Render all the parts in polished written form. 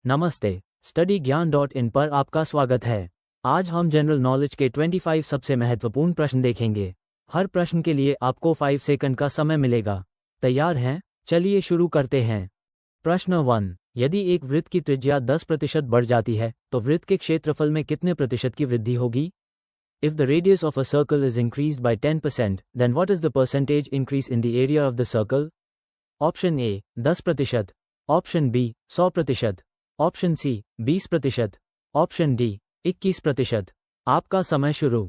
नमस्ते, स्टडी ज्ञान .in पर आपका स्वागत है। आज हम जनरल नॉलेज के 25 सबसे महत्वपूर्ण प्रश्न देखेंगे। हर प्रश्न के लिए आपको 5 सेकंड का समय मिलेगा। तैयार हैं? चलिए शुरू करते हैं। प्रश्न 1। यदि एक वृत्त की त्रिज्या 10% बढ़ जाती है तो वृत्त के क्षेत्रफल में कितने प्रतिशत की वृद्धि होगी? If the radius of a circle is increased by 10%, then what is the percentage increase in the area of the circle? Option A 10%, option B 100%, option C 20%, option D 21%। आपका समय शुरू।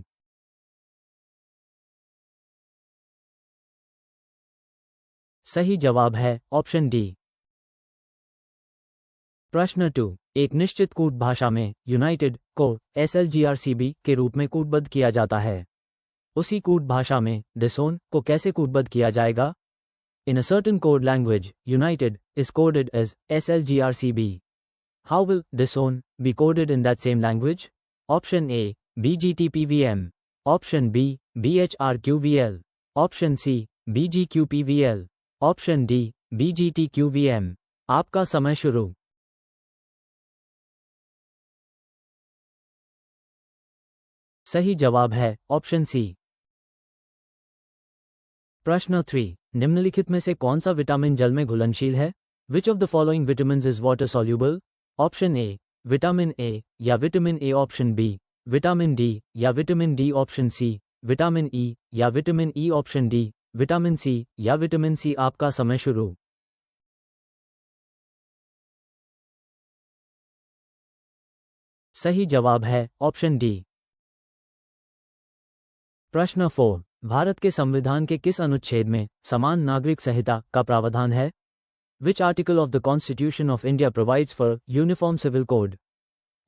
सही जवाब है ऑप्शन डी। प्रश्न 2। एक निश्चित कूट भाषा में यूनाइटेड को SLGRCB के रूप में कूटबद्ध किया जाता है। उसी कूट भाषा में डिसोन को कैसे कूटबद्ध किया जाएगा? In a certain code language, United is coded as SLGRCB. How will disown be coded in that same language? Option A, BGTPVM. Option B, BHRQVL. Option C, BGQPVL. Option D, BGTQVM. आपका समय शुरू। सही जवाब है option C. प्रश्न 3। निम्नलिखित में से कौन सा विटामिन जल में घुलनशील है? Which of the following vitamins is water soluble? Option A vitamin A या vitamin A, option B vitamin D या vitamin D, option C vitamin E या vitamin E, option D vitamin C या vitamin सी। आपका समय शुरू। सही जवाब है ऑप्शन डी। प्रश्न 4। भारत के संविधान के किस अनुच्छेद में समान नागरिक संहिता का प्रावधान है? Which article of the Constitution of India provides for uniform civil code?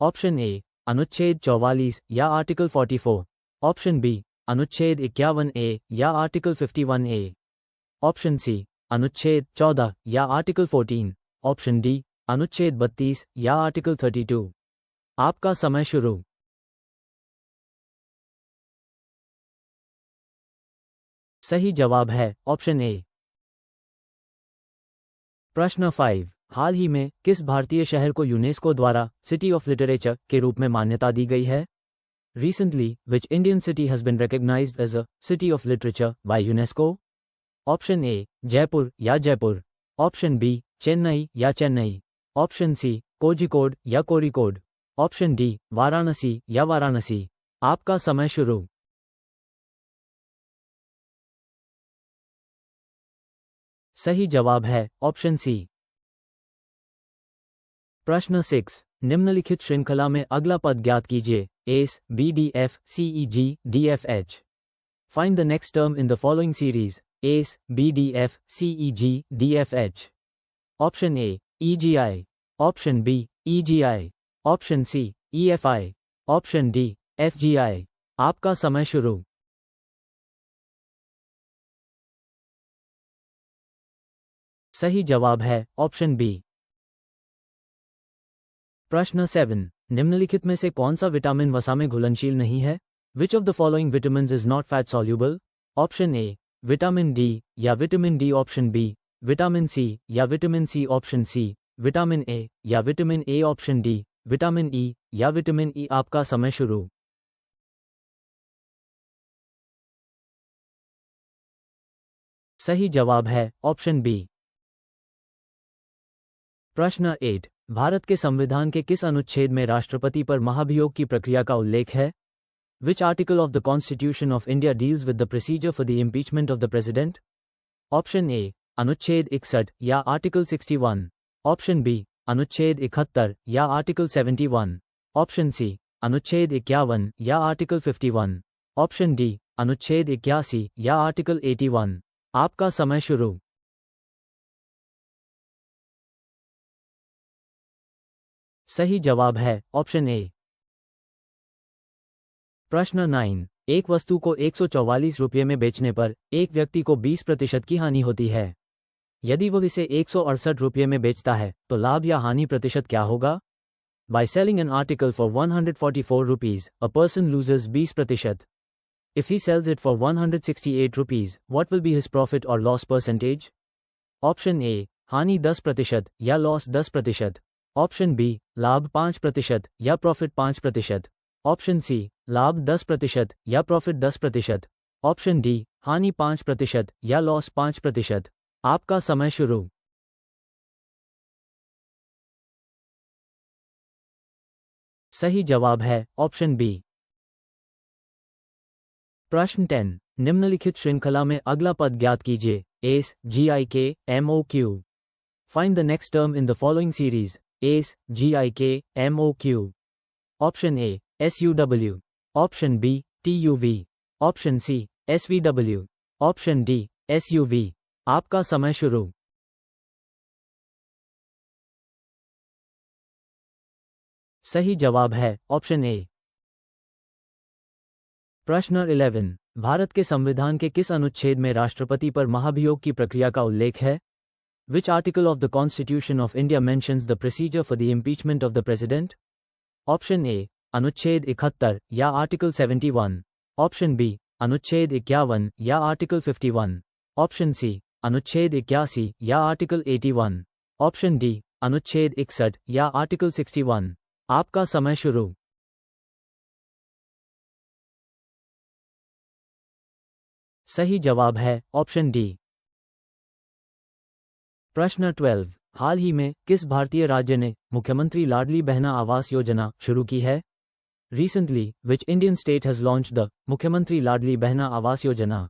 Option A अनुच्छेद 44 या आर्टिकल 44, ऑप्शन बी अनुच्छेद 51A या आर्टिकल 51A, ऑप्शन सी अनुच्छेद 14 या आर्टिकल 14, ऑप्शन डी अनुच्छेद 32 या आर्टिकल 32। आपका समय शुरू। सही जवाब है ऑप्शन ए। प्रश्न 5। हाल ही में किस भारतीय शहर को यूनेस्को द्वारा सिटी ऑफ लिटरेचर के रूप में मान्यता दी गई है? Recently, which Indian city has been recognized as a city of literature by UNESCO? Option A Jaipur या जयपुर, ऑप्शन बी चेन्नई या चेन्नई, ऑप्शन सी कोझिकोड या कोरिकोड, ऑप्शन डी वाराणसी या वाराणसी। आपका समय शुरू। सही जवाब है ऑप्शन सी। प्रश्न 6। निम्नलिखित श्रृंखला में अगला पद ज्ञात कीजिए। ACE BDF CEG DFH। Find the next term in the following series. ACE BDF CEG DFH। Option A EGI, option B EGI, option C EFI, option D FGI। आपका समय शुरू। सही जवाब है ऑप्शन बी। प्रश्न 7। निम्नलिखित में से कौन सा विटामिन वसा में घुलनशील नहीं है? Which of the following vitamins is not fat soluble? Option A vitamin D या vitamin D, option B vitamin C या vitamin C, option C vitamin A या vitamin A, option D vitamin E या vitamin ई। आपका समय शुरू। सही जवाब है ऑप्शन बी। प्रश्न 8। भारत के संविधान के किस अनुच्छेद में राष्ट्रपति पर महाभियोग की प्रक्रिया का उल्लेख है? Which article of the Constitution of India deals with the procedure for the impeachment of the president? Option A अनुच्छेद 61 या आर्टिकल 61, ऑप्शन बी अनुच्छेद 71 या आर्टिकल 71, ऑप्शन सी अनुच्छेद 51 या आर्टिकल 51, ऑप्शन डी अनुच्छेद 81 या आर्टिकल 81। आपका समय शुरू। सही जवाब है ऑप्शन ए। प्रश्न 9। एक वस्तु को 144 रुपये में बेचने पर एक व्यक्ति को 20% की हानि होती है। यदि वह इसे 168 रुपये में बेचता है तो लाभ या हानि प्रतिशत क्या होगा? By selling an article for 144 rupees, a person loses 20%. If he sells it for 168 rupees, what will be his profit or loss percentage? Option A हानि 10% या लॉस 10%, ऑप्शन बी लाभ 5% या प्रॉफिट 5%, ऑप्शन सी लाभ 10% या profit 10%, option D हानि 5% या loss 5%। आपका समय शुरू। सही जवाब है ऑप्शन बी। प्रश्न 10, निम्नलिखित श्रृंखला में अगला पद ज्ञात कीजिए। ACE GIK MOQ। Find the next term in the following series. ACE GIK MOQ। Option A SUW, option B TUV, option C SVW, option D SUV। आपका समय शुरू। सही जवाब है ऑप्शन ए। प्रश्न 11, भारत के संविधान के किस अनुच्छेद में राष्ट्रपति पर महाभियोग की प्रक्रिया का उल्लेख है? Which article of the Constitution of India mentions the procedure for the impeachment of the President? Option A अनुच्छेद 71 या आर्टिकल 71, ऑप्शन बी अनुच्छेद 51 या आर्टिकल 51, ऑप्शन सी अनुच्छेद 81 या आर्टिकल 81, ऑप्शन डी अनुच्छेद 61 या आर्टिकल 61। आपका समय शुरू। सही जवाब है ऑप्शन डी। प्रश्न 12, हाल ही में किस भारतीय राज्य ने मुख्यमंत्री लाडली बहना आवास योजना शुरू की है? Recently, which Indian state has launched the मुख्यमंत्री लाडली बहना आवास योजना?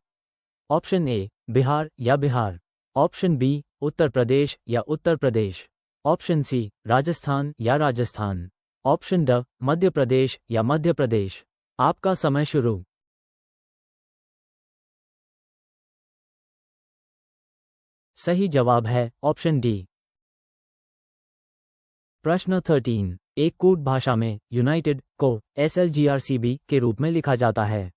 ऑप्शन ए बिहार या बिहार, ऑप्शन बी उत्तर प्रदेश या उत्तर प्रदेश, ऑप्शन सी राजस्थान या राजस्थान, ऑप्शन ड मध्य प्रदेश या मध्य प्रदेश। आपका समय शुरू। सही जवाब है ऑप्शन डी। प्रश्न 13, एक कूट भाषा में यूनाइटेड को SLGRCB के रूप में लिखा जाता है।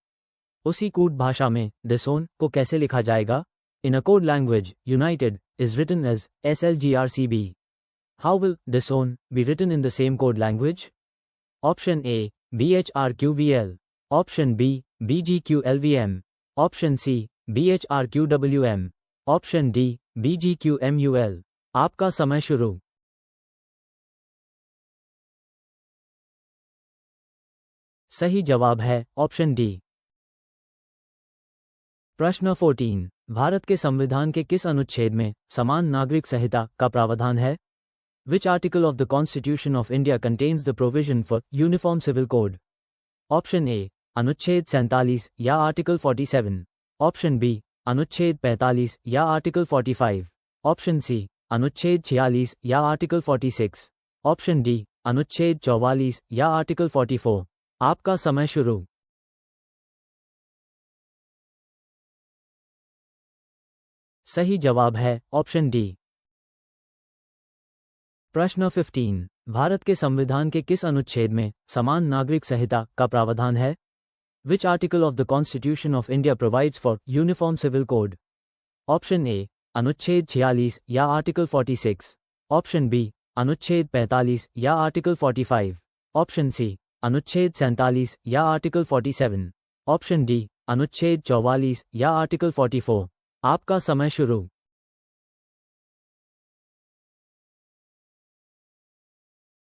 उसी कूट भाषा में डिसोन को कैसे लिखा जाएगा? In a code language united is written as SLGRCB। How will disown be written in the same code language? Option A BHRQVL, option B BGQLVM, option C BHRQWM, option D BGQMUL। आपका समय शुरू। सही जवाब है option D. प्रश्न 14, भारत के संविधान के किस अनुच्छेद में समान नागरिक संहिता का प्रावधान है? Which article of the Constitution of India contains the provision for Uniform Civil Code? Option A अनुच्छेद 47 या आर्टिकल 47, ऑप्शन बी अनुच्छेद 45 या आर्टिकल 45, ऑप्शन सी अनुच्छेद 46 या आर्टिकल 46, ऑप्शन डी अनुच्छेद 44 या आर्टिकल 44। आपका समय शुरू। सही जवाब है ऑप्शन डी। प्रश्न 15, भारत के संविधान के किस अनुच्छेद में समान नागरिक संहिता का प्रावधान है? Which article of the Constitution of India provides for Uniform Civil Code? Option A अनुच्छेद 46 या आर्टिकल 46, ऑप्शन बी अनुच्छेद 45 या आर्टिकल 45, ऑप्शन सी अनुच्छेद 47 या आर्टिकल 47, ऑप्शन डी अनुच्छेद 44 या आर्टिकल 44। आपका समय शुरू।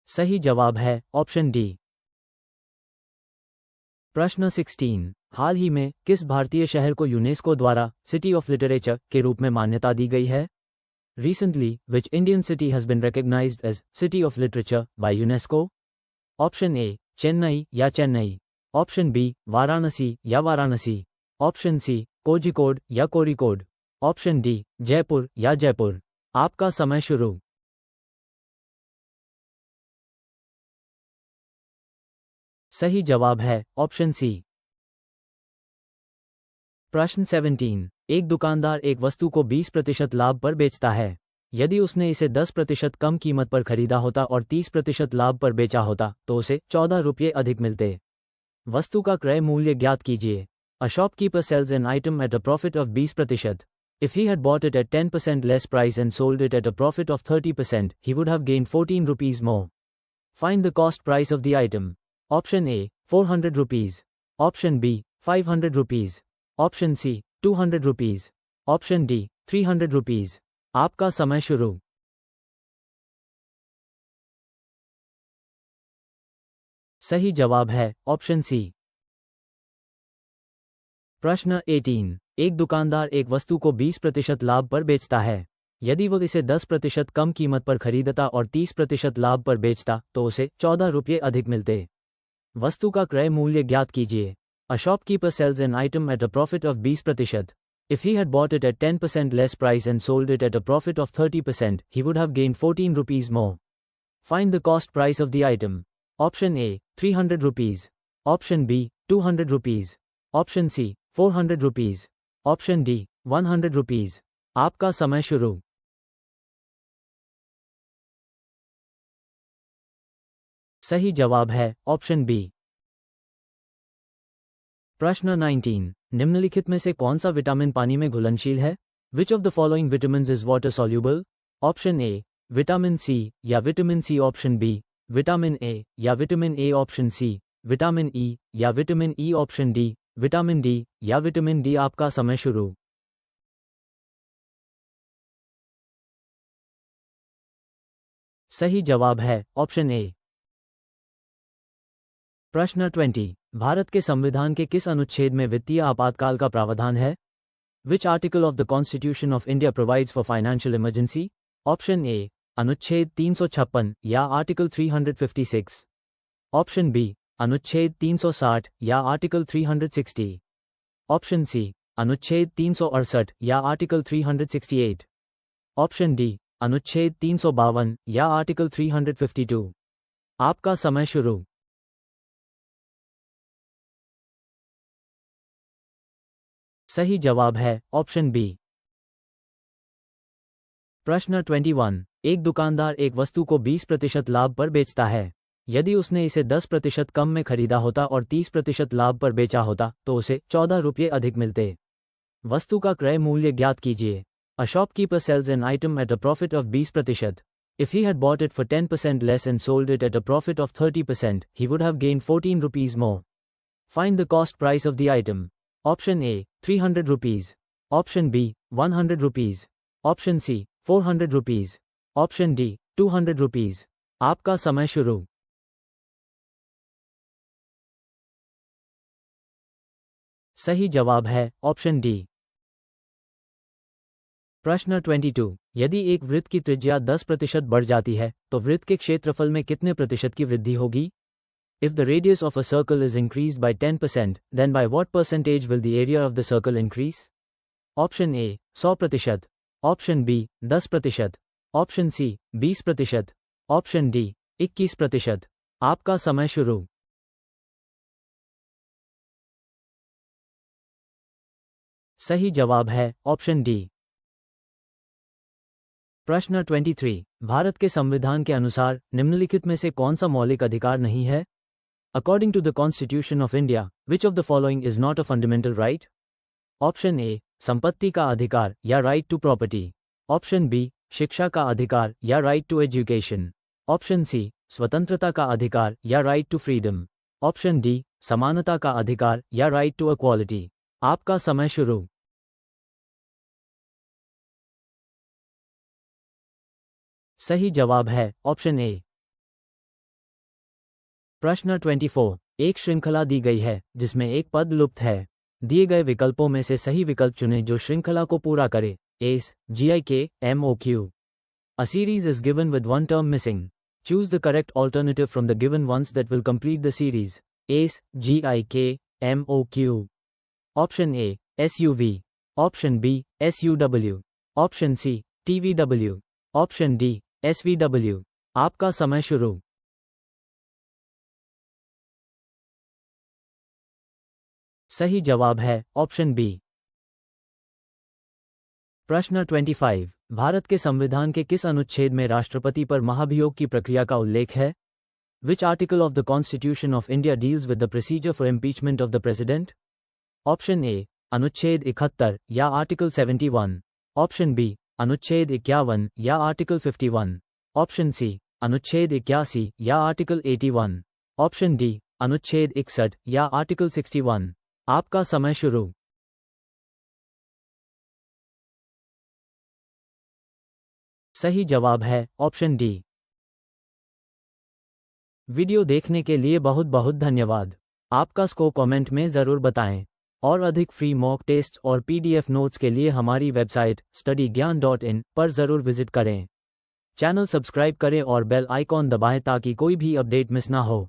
सही जवाब है ऑप्शन डी। प्रश्न 16, हाल ही में किस भारतीय शहर को यूनेस्को द्वारा सिटी ऑफ लिटरेचर के रूप में मान्यता दी गई है? Recently, which Indian city has been recognized as City of Literature by UNESCO? Option A Chennai या चेन्नई, ऑप्शन बी वाराणसी या वाराणसी, ऑप्शन सी कोझिकोड या कोरिकोड, ऑप्शन डी जयपुर या जयपुर। आपका समय शुरू। सही जवाब है ऑप्शन सी। प्रश्न 17, एक दुकानदार एक वस्तु को 20% लाभ पर बेचता है। यदि उसने इसे 10% कम कीमत पर खरीदा होता और 30% लाभ पर बेचा होता तो उसे 14 रुपये अधिक मिलते। वस्तु का क्रय मूल्य ज्ञात कीजिए। A shopkeeper sells an item at a profit of 20%. If he had bought it at 10% less price and sold it at a profit of 30%, he would have gained 14 rupees more. Find the cost price of the item. Option A, 400 rupees. Option B, 500 rupees. Option C, 200 rupees. Option D, 300 rupees. आपका समय शुरू। सही जवाब है option C. प्रश्न 18। एक दुकानदार एक वस्तु को 20% लाभ पर बेचता है। यदि वह इसे 10% कम कीमत पर खरीदता और 30% लाभ पर बेचता तो उसे 14 रुपये अधिक मिलते। वस्तु का क्रय मूल्य ज्ञात कीजिए। A shopkeeper sells an item at a profit of 20%. If he had bought it at 10% less price and sold it at a profit of 30%, he would have gained 14 rupees more. Find the cost price of the item. Option A, 300 rupees. Option B, 200 rupees. Option C, 400 rupees. Option D, 100 rupees. आपका समय शुरू। सही जवाब है option B. प्रश्न 19। निम्नलिखित में से कौन सा विटामिन पानी में घुलनशील है? Which of the following vitamins is water soluble? Option A vitamin C या vitamin C, option B vitamin A या vitamin A, option C vitamin E या vitamin E, option D vitamin D या vitamin D. आपका समय शुरू। सही जवाब है ऑप्शन ए। प्रश्न 20। भारत के संविधान के किस अनुच्छेद में वित्तीय आपातकाल का प्रावधान है? Which article of the Constitution of India provides for financial emergency? Option A अनुच्छेद 356 या आर्टिकल 356। ऑप्शन बी अनुच्छेद 360 या आर्टिकल 360। ऑप्शन सी अनुच्छेद 368 या आर्टिकल 368। ऑप्शन डी अनुच्छेद 352 या आर्टिकल 352। आपका समय शुरू। सही जवाब है ऑप्शन बी। प्रश्न 21। एक दुकानदार एक वस्तु को 20% लाभ पर बेचता है। यदि उसने इसे 10% कम में खरीदा होता और 30% लाभ पर बेचा होता तो उसे 14 रुपये अधिक मिलते। वस्तु का क्रय मूल्य ज्ञात कीजिए। A shopkeeper sells an item at a profit of 20%. If he had bought it for 10% less and sold it at a profit of 30%, he would have gained 14 rupees more. Find the cost price of the item. Option A, 300 rupees. Option B, 100 rupees. Option C, 400 rupees. Option D, 200 rupees. आपका समय शुरू। सही जवाब है option D. प्रश्न 22। यदि एक वृत्त की त्रिज्या 10% बढ़ जाती है तो वृत्त के क्षेत्रफल में कितने प्रतिशत की वृद्धि होगी? If the radius of a circle is increased by 10%, then by what percentage will the area of the circle increase? Option A, 100%. Option B, 10%. Option C, 20%. Option D, 21%. आपका समय शुरू। सही जवाब है ऑप्शन डी। प्रश्न 23। भारत के संविधान के अनुसार निम्नलिखित में से कौन सा मौलिक अधिकार नहीं है? According to the Constitution of India, which of the following is not a fundamental right? Option A, संपत्ति का अधिकार या right to property. Option B, शिक्षा का अधिकार या right to education. Option C, स्वतंत्रता का अधिकार या right to freedom. Option D, समानता का अधिकार या right to equality. आपका समय शुरू। सही जवाब है ऑप्शन ए। प्रश्न 24। एक श्रृंखला दी गई है जिसमें एक पद लुप्त है। दिए गए विकल्पों में से सही विकल्प चुनें जो श्रृंखला को पूरा करे। S GIK MOQ। A series is given with one term missing. Choose the correct alternative from the given ones that will complete the series. ACE GIK MOQ. Option A SUV. Option B SUW. Option C TVW. Option D SVW. आपका समय शुरू। सही जवाब है option B. प्रश्न 25। भारत के संविधान के किस अनुच्छेद में राष्ट्रपति पर महाभियोग की प्रक्रिया का उल्लेख है? Which article of the Constitution of India deals with the procedure for impeachment of the president? Option A अनुच्छेद 71 या आर्टिकल 71। ऑप्शन बी अनुच्छेद 51 या आर्टिकल 51। ऑप्शन सी अनुच्छेद 81 या आर्टिकल 81। ऑप्शन डी अनुच्छेद 61 या आर्टिकल 61। आपका समय शुरू। सही जवाब है ऑप्शन डी। वीडियो देखने के लिए बहुत बहुत धन्यवाद। आपका स्कोर कमेंट में ज़रूर बताएं। और अधिक फ्री मॉक टेस्ट और PDF नोट्स के लिए हमारी वेबसाइट studyGyan.in पर ज़रूर विजिट करें। चैनल सब्सक्राइब करें और बेल आइकॉन दबाएं ताकि कोई भी अपडेट मिस ना हो।